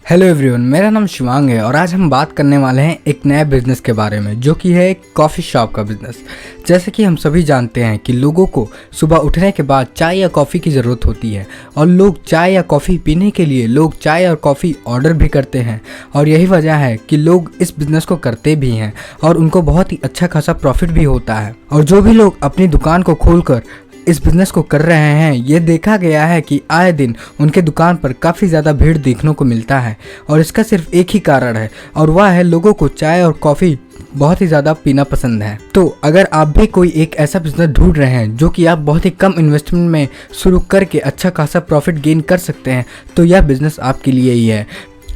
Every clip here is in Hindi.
हेलो एवरीवन, मेरा नाम शिवांग है और आज हम बात करने वाले हैं एक नए बिज़नेस के बारे में जो कि है एक कॉफ़ी शॉप का बिज़नेस। जैसे कि हम सभी जानते हैं कि लोगों को सुबह उठने के बाद चाय या कॉफ़ी की ज़रूरत होती है और लोग चाय या कॉफ़ी पीने के लिए लोग चाय और कॉफ़ी ऑर्डर भी करते हैं और यही वजह है कि लोग इस बिज़नेस को करते भी हैं और उनको बहुत ही अच्छा खासा प्रॉफिट भी होता है। और जो भी लोग अपनी दुकान को खोलकर इस बिज़नेस को कर रहे हैं, ये देखा गया है कि आए दिन उनके दुकान पर काफ़ी ज़्यादा भीड़ देखने को मिलता है और इसका सिर्फ एक ही कारण है और वह है लोगों को चाय और कॉफ़ी बहुत ही ज़्यादा पीना पसंद है। तो अगर आप भी कोई एक ऐसा बिज़नेस ढूंढ रहे हैं जो कि आप बहुत ही कम इन्वेस्टमेंट में शुरू करके अच्छा खासा प्रॉफिट गेन कर सकते हैं, तो यह बिज़नेस आपके लिए ही है।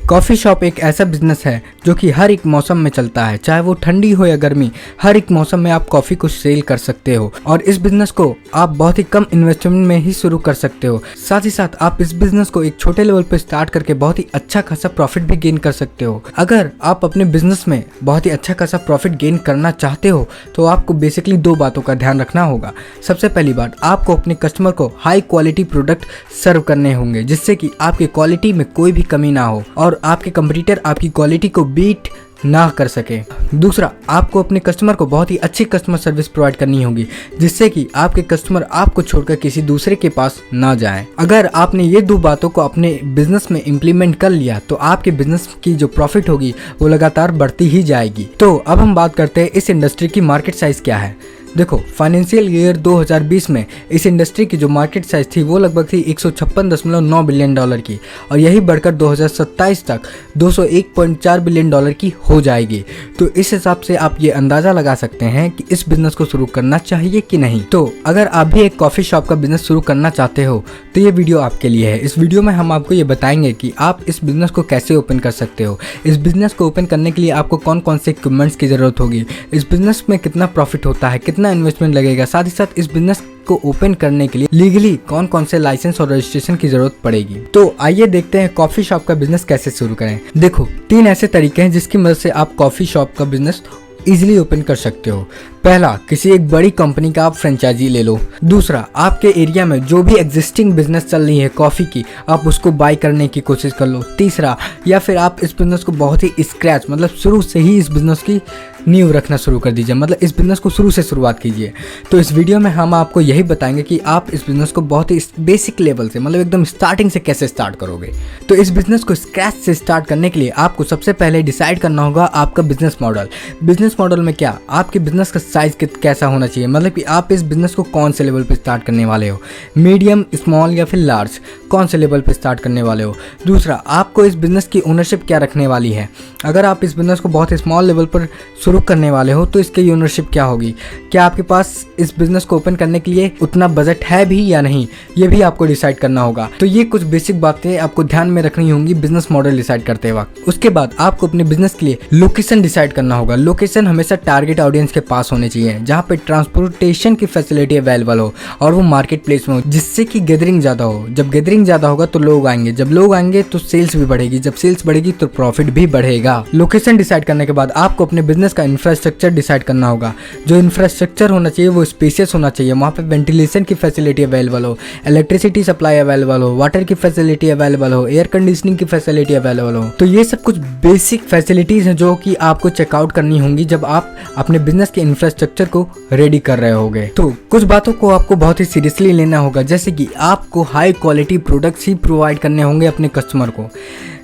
कॉफ़ी शॉप एक ऐसा बिज़नेस है जो कि हर एक मौसम में चलता है, चाहे वो ठंडी हो या गर्मी, हर एक मौसम में आप कॉफ़ी को सेल कर सकते हो और इस बिज़नेस को आप बहुत ही कम इन्वेस्टमेंट में ही शुरू कर सकते हो। साथ ही साथ आप इस बिज़नेस को एक छोटे लेवल पर स्टार्ट करके बहुत ही अच्छा खासा प्रॉफिट भी गेन कर सकते हो। अगर आप अपने बिज़नेस में बहुत ही अच्छा खासा प्रॉफिट गेन करना चाहते हो तो आपको बेसिकली दो बातों का ध्यान रखना होगा। सबसे पहली बात, आपको अपने कस्टमर को हाई क्वालिटी प्रोडक्ट सर्व करने होंगे जिससे कि आपकी क्वालिटी में कोई भी कमी ना हो और आपके कंपटीटर आपकी क्वालिटी को बीट ना कर सके। दूसरा, आपको अपने कस्टमर को बहुत ही अच्छी कस्टमर सर्विस प्रोवाइड करनी होगी जिससे कि आपके कस्टमर आपको छोड़कर किसी दूसरे के पास ना जाएं। अगर आपने ये दो बातों को अपने बिजनेस में इम्प्लीमेंट कर लिया तो आपके बिजनेस की जो प्रॉफिट होगी वो लगातार बढ़ती ही जाएगी। तो अब हम बात करते हैं इस इंडस्ट्री की मार्केट साइज क्या है। देखो, फाइनेंशियल ईयर 2020 में इस इंडस्ट्री की जो मार्केट साइज थी वो लगभग थी 156.9 बिलियन डॉलर की और यही बढ़कर 2027 तक 201.4 बिलियन डॉलर की हो जाएगी। तो इस हिसाब से आप ये अंदाज़ा लगा सकते हैं कि इस बिज़नेस को शुरू करना चाहिए कि नहीं। तो अगर आप भी एक कॉफ़ी शॉप का बिज़नेस शुरू करना चाहते हो तो ये वीडियो आपके लिए है। इस वीडियो में हम आपको ये बताएंगे कि आप इस बिज़नेस को कैसे ओपन कर सकते हो, इस बिज़नेस को ओपन करने के लिए आपको कौन कौन से इक्विपमेंट्स की ज़रूरत होगी, इस बिज़नेस में कितना प्रॉफिट होता है, कितना इन्वेस्टमेंट लगेगा, साथ ही साथ इस बिजनेस को ओपन करने के लिए लीगली कौन कौन से लाइसेंस और रजिस्ट्रेशन की जरूरत पड़ेगी। तो आइए देखते हैं कॉफी शॉप का बिजनेस कैसे शुरू करें। देखो, 3 ऐसे तरीके हैं जिसकी मदद से आप कॉफी शॉप का बिजनेस इजीली ओपन कर सकते हो। पहला, किसी एक बड़ी कंपनी का आप फ्रेंचाइजी ले लो। दूसरा, आपके एरिया में जो भी एग्जिस्टिंग बिजनेस चल रही है कॉफ़ी की, आप उसको बाय करने की कोशिश कर लो। तीसरा, या फिर आप इस बिज़नेस को बहुत ही स्क्रैच मतलब शुरू से ही इस बिज़नेस की नींव रखना शुरू कर दीजिए, मतलब इस बिज़नेस को शुरू से शुरुआत कीजिए। तो इस वीडियो में हम आपको यही बताएंगे कि आप इस बिज़नेस को बहुत ही बेसिक लेवल से मतलब एकदम स्टार्टिंग से कैसे स्टार्ट करोगे। तो इस बिज़नेस को स्क्रैच से स्टार्ट करने के लिए आपको सबसे पहले डिसाइड करना होगा आपका बिज़नेस मॉडल। बिज़नेस मॉडल में क्या, आपके बिज़नेस का साइज कैसा होना चाहिए, मतलब कि आप इस बिज़नेस को कौन से लेवल पे स्टार्ट करने वाले हो, मीडियम, स्मॉल या फिर लार्ज, कौन से लेवल पे स्टार्ट करने वाले हो। दूसरा, आपको इस बिज़नेस की ओनरशिप क्या रखने वाली है। अगर आप इस बिज़नेस को बहुत ही स्मॉल लेवल पर शुरू करने वाले हो तो इसकी ओनरशिप क्या होगी, क्या आपके पास इस बिज़नेस को ओपन करने के लिए उतना बजट है भी या नहीं, ये भी आपको डिसाइड करना होगा। तो ये कुछ बेसिक बातें आपको ध्यान में रखनी होंगी बिजनेस मॉडल डिसाइड करते वक्त। उसके बाद आपको अपने बिजनेस के लिए लोकेशन डिसाइड करना होगा। लोकेशन हमेशा टारगेट ऑडियंस के पास होने चाहिए जहाँ पे ट्रांसपोर्टेशन की फैसिलिटी अवेलेबल हो और वो मार्केट प्लेस में हो, जिससे कि गैदरिंग ज़्यादा हो। जब गैदरिंग ज़्यादा होगा तो लोग आएंगे, जब लोग आएंगे तो सेल्स भी बढ़ेगी, जब सेल्स बढ़ेगी तो प्रॉफिट भी बढ़ेगा। लोकेशन डिसाइड करने के बाद आपको अपने बिजनेस का इंफ्रास्ट्रक्चर डिसाइड करना होगा। जो इंफ्रास्ट्रक्चर होना चाहिए वो स्पेशियस होना चाहिए, वहाँ पे वेंटिलेशन की फैसिलिटी अवेलेबल हो, इलेक्ट्रिसिटी सप्लाई अवेलेबल हो, वाटर की फैसिलिटी अवेलेबल हो, एयर कंडीशनिंग की फैसिलिटी अवेलेबल हो। तो ये सब कुछ बेसिक फैसिलिटीज़ हैं जो कि आपको चेकआउट करनी होंगी जब आप अपने बिजनेस के इंफ्रास्ट्रक्चर को रेडी कर रहे होगे। तो कुछ बातों को आपको बहुत ही सीरियसली लेना होगा, जैसे कि आपको हाई क्वालिटी प्रोडक्ट्स ही प्रोवाइड करने होंगे अपने कस्टमर को,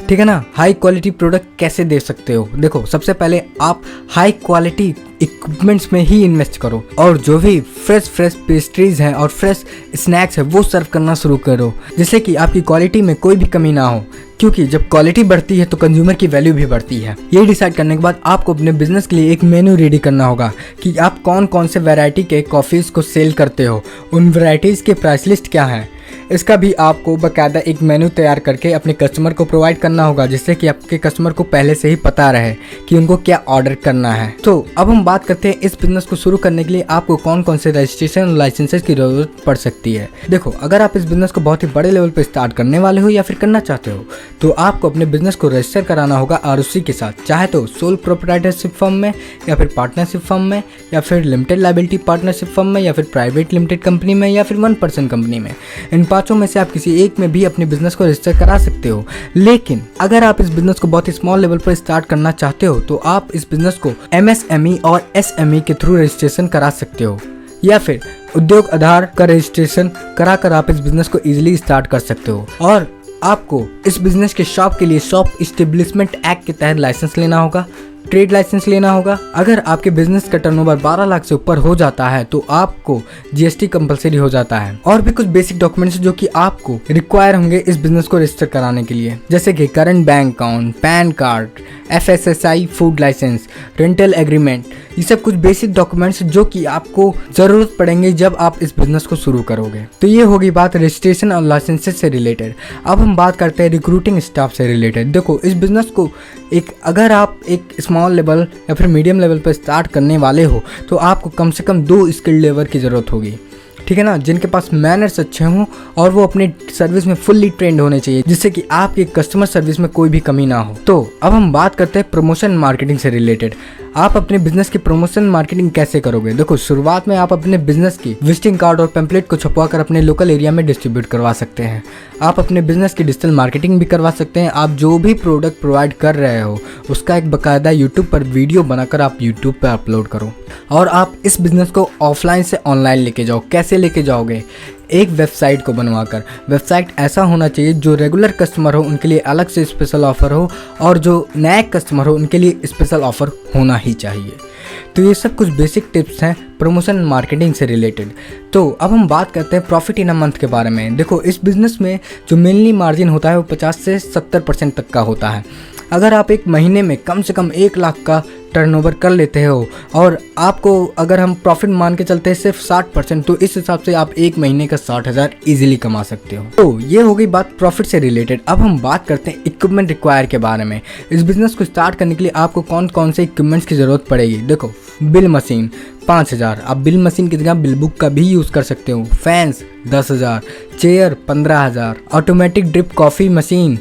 ठीक है ना। हाई क्वालिटी प्रोडक्ट कैसे दे सकते हो, देखो, सबसे पहले आप हाई क्वालिटी इक्विपमेंट्स में ही इन्वेस्ट करो और जो भी फ्रेश पेस्ट्रीज हैं और फ्रेश स्नैक्स है वो सर्व करना शुरू करो, जिससे कि आपकी क्वालिटी में कोई भी कमी ना हो, क्योंकि जब क्वालिटी बढ़ती है तो कंज्यूमर की वैल्यू भी बढ़ती है। ये डिसाइड करने के बाद आपको अपने बिजनेस के लिए एक मेन्यू रेडी करना होगा कि आप कौन कौन से वैरायटी के कॉफ़ीज़ को सेल करते हो, उन वैरायटीज़ के प्राइस लिस्ट क्या है। इसका भी आपको बाकायदा एक मेन्यू तैयार करके अपने कस्टमर को प्रोवाइड करना होगा, जिससे कि आपके कस्टमर को पहले से ही पता रहे कि उनको क्या ऑर्डर करना है। तो अब हम बात करते हैं इस बिज़नेस को शुरू करने के लिए आपको कौन कौन से रजिस्ट्रेशन और लाइसेंसेस की ज़रूरत पड़ सकती है। देखो, अगर आप इस बिज़नेस को बहुत ही बड़े लेवल पर स्टार्ट करने वाले हो या फिर करना चाहते हो तो आपको अपने बिज़नेस को रजिस्टर कराना होगा ROC के साथ, चाहे तो सोल प्रोप्राइटरशिप फर्म में या फिर पार्टनरशिप फर्म में या फिर लिमिटेड लायबिलिटी पार्टनरशिप फर्म में या फिर प्राइवेट लिमिटेड कंपनी में या फिर 1% कंपनी में। इन पांचों में से आप किसी एक में भी अपने बिजनेस को रजिस्टर करा सकते हो। लेकिन अगर आप इस बिजनेस को बहुत ही स्मॉल लेवल पर स्टार्ट करना चाहते हो तो आप इस बिजनेस को MSME और SME के थ्रू रजिस्ट्रेशन करा सकते हो, या फिर उद्योग आधार का रजिस्ट्रेशन कराकर आप इस बिजनेस को इजीली स्टार्ट कर सकते हो। और आपको इस बिजनेस के शॉप के लिए शॉप इस्टेब्लिशमेंट एक्ट के तहत लाइसेंस लेना होगा, ट्रेड लाइसेंस लेना होगा। अगर आपके बिजनेस का टर्नओवर 12 लाख से ऊपर हो जाता है तो आपको GST कंपलसरी हो जाता है। और भी कुछ बेसिक डॉक्यूमेंट्स जो कि आपको रिक्वायर होंगे इस बिजनेस को रजिस्टर कराने के लिए, जैसे कि current bank account, PAN card, FSSAI food licence, rental agreement. ये सब कुछ बेसिक डॉक्यूमेंट्स जो कि आपको जरूरत पड़ेंगे जब आप इस बिजनेस को शुरू करोगे। तो ये होगी बात रजिस्ट्रेशन और लाइसेंसेस से रिलेटेड। अब हम बात करते हैं रिक्रूटिंग स्टाफ से रिलेटेड। देखो, इस बिजनेस को अगर आप एक स्मॉल लेवल या फिर मीडियम लेवल पर स्टार्ट करने वाले हो तो आपको कम से कम 2 स्किल्ड लेबर की ज़रूरत होगी, ठीक है ना, जिनके पास मैनर्स अच्छे हों और वो अपने सर्विस में फुल्ली ट्रेंड होने चाहिए, जिससे कि आपकी कस्टमर सर्विस में कोई भी कमी ना हो। तो अब हम बात करते हैं प्रमोशन मार्केटिंग से रिलेटेड। आप अपने बिजनेस की प्रमोशन मार्केटिंग कैसे करोगे? देखो, शुरुआत में आप अपने बिजनेस की विजिटिंग कार्ड और पैम्पलेट को छपवा कर अपने लोकल एरिया में डिस्ट्रीब्यूट करवा सकते हैं। आप अपने बिजनेस की डिजिटल मार्केटिंग भी करवा सकते हैं। आप जो भी प्रोडक्ट प्रोवाइड कर रहे हो उसका एक बाकायदा यूट्यूब पर वीडियो बनाकर आप यूट्यूब पर अपलोड करो। और आप इस बिजनेस को ऑफलाइन से ऑनलाइन लेके जाओ। कैसे लेके जाओगे? एक वेबसाइट को बनवाकर। वेबसाइट ऐसा होना चाहिए जो रेगुलर कस्टमर हो उनके लिए अलग से स्पेशल ऑफर हो, और जो नए कस्टमर हो उनके लिए स्पेशल ऑफर होना ही चाहिए। तो ये सब कुछ बेसिक टिप्स हैं प्रमोशन मार्केटिंग से रिलेटेड। तो अब हम बात करते हैं प्रॉफिट इन अ मंथ के बारे में। देखो, इस बिज़नेस में जो मेनली मार्जिन होता है वो 50 से 70% तक का होता है। अगर आप एक महीने में कम से कम 1 लाख का टर्नओवर कर लेते हो और आपको अगर हम प्रॉफिट मान के चलते हैं सिर्फ 60%, तो इस हिसाब से आप एक महीने का 60,000 इजीली कमा सकते हो। तो ये हो गई बात प्रॉफिट से रिलेटेड। अब हम बात करते हैं इक्विपमेंट रिक्वायर के बारे में। इस बिजनेस को स्टार्ट करने के लिए आपको कौन कौन से इक्विपमेंट्स की ज़रूरत पड़ेगी? देखो, बिल मशीन 5,000, आप बिल मशीन की जगह बिल बुक का भी यूज़ कर सकते हो। Fans 10,000, chair 15,000, automatic drip coffee machine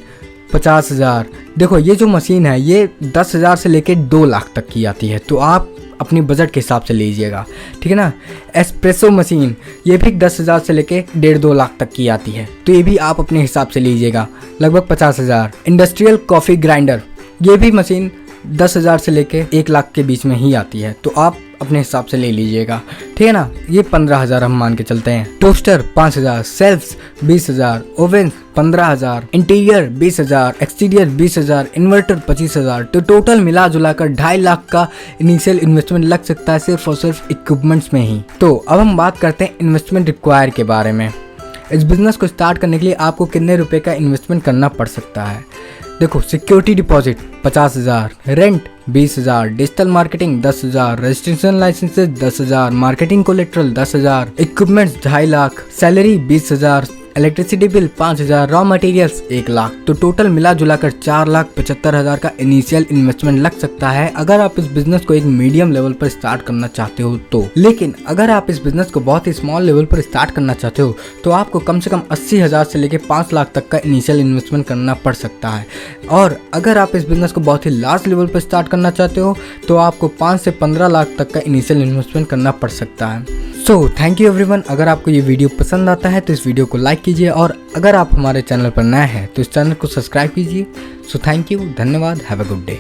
50,000। देखो, ये जो मशीन है ये 10,000 से लेके 2 लाख तक की आती है, तो आप अपनी बजट के हिसाब से लीजिएगा, ठीक है ना। एस्प्रेसो मशीन ये भी 10,000 से लेके 1.5-2 लाख तक की आती है, तो ये भी आप अपने हिसाब से लीजिएगा, लगभग 50,000। इंडस्ट्रियल कॉफ़ी ग्राइंडर ये भी मशीन 10,000 से लेके 1 लाख के बीच में ही आती है, तो आप अपने हिसाब से ले लीजिएगा, ठीक है ना। ये 15,000 हम मान के चलते हैं। Toaster 5,000, shelves 20,000, oven 15,000, interior 20,000, exterior 20,000, inverter 25,000। तो टोटल मिला जुला कर 2.5 लाख का इनिशियल इन्वेस्टमेंट लग सकता है सिर्फ और सिर्फ इक्विपमेंट्स में ही। तो अब हम बात करते हैं इन्वेस्टमेंट रिक्वायर के बारे में। इस बिजनेस को स्टार्ट करने के लिए आपको कितने रुपए का इन्वेस्टमेंट करना पड़ सकता है? देखो, security deposit 50,000, rent 20,000, digital marketing 10,000, registration licences 10,000, marketing collateral 10,000, equipments 2.5 lakh, salary 20,000, electricity bill 5,000, raw materials 1 lakh. तो टोटल मिला जुलाकर 4,75,000 का इनिशियल इन्वेस्टमेंट लग सकता है अगर आप इस बिजनेस को एक मीडियम लेवल पर स्टार्ट करना चाहते हो तो। लेकिन अगर आप इस बिजनेस को बहुत ही स्मॉल लेवल पर स्टार्ट करना चाहते हो तो आपको कम से कम 80,000 से लेकर 5 लाख तक का इनिशियल इन्वेस्टमेंट करना पड़ सकता है। और अगर आप इस बिजनेस को बहुत ही लार्ज लेवल पर स्टार्ट करना चाहते हो तो आपको 5 से 15 लाख तक का इनिशियल इन्वेस्टमेंट करना पड़ सकता है। So thank you everyone. अगर आपको ये वीडियो पसंद आता है तो इस वीडियो को लाइक कीजिए, और अगर आप हमारे चैनल पर नए हैं तो इस चैनल को सब्सक्राइब कीजिए। सो थैंक यू, धन्यवाद, हैव अ गुड डे।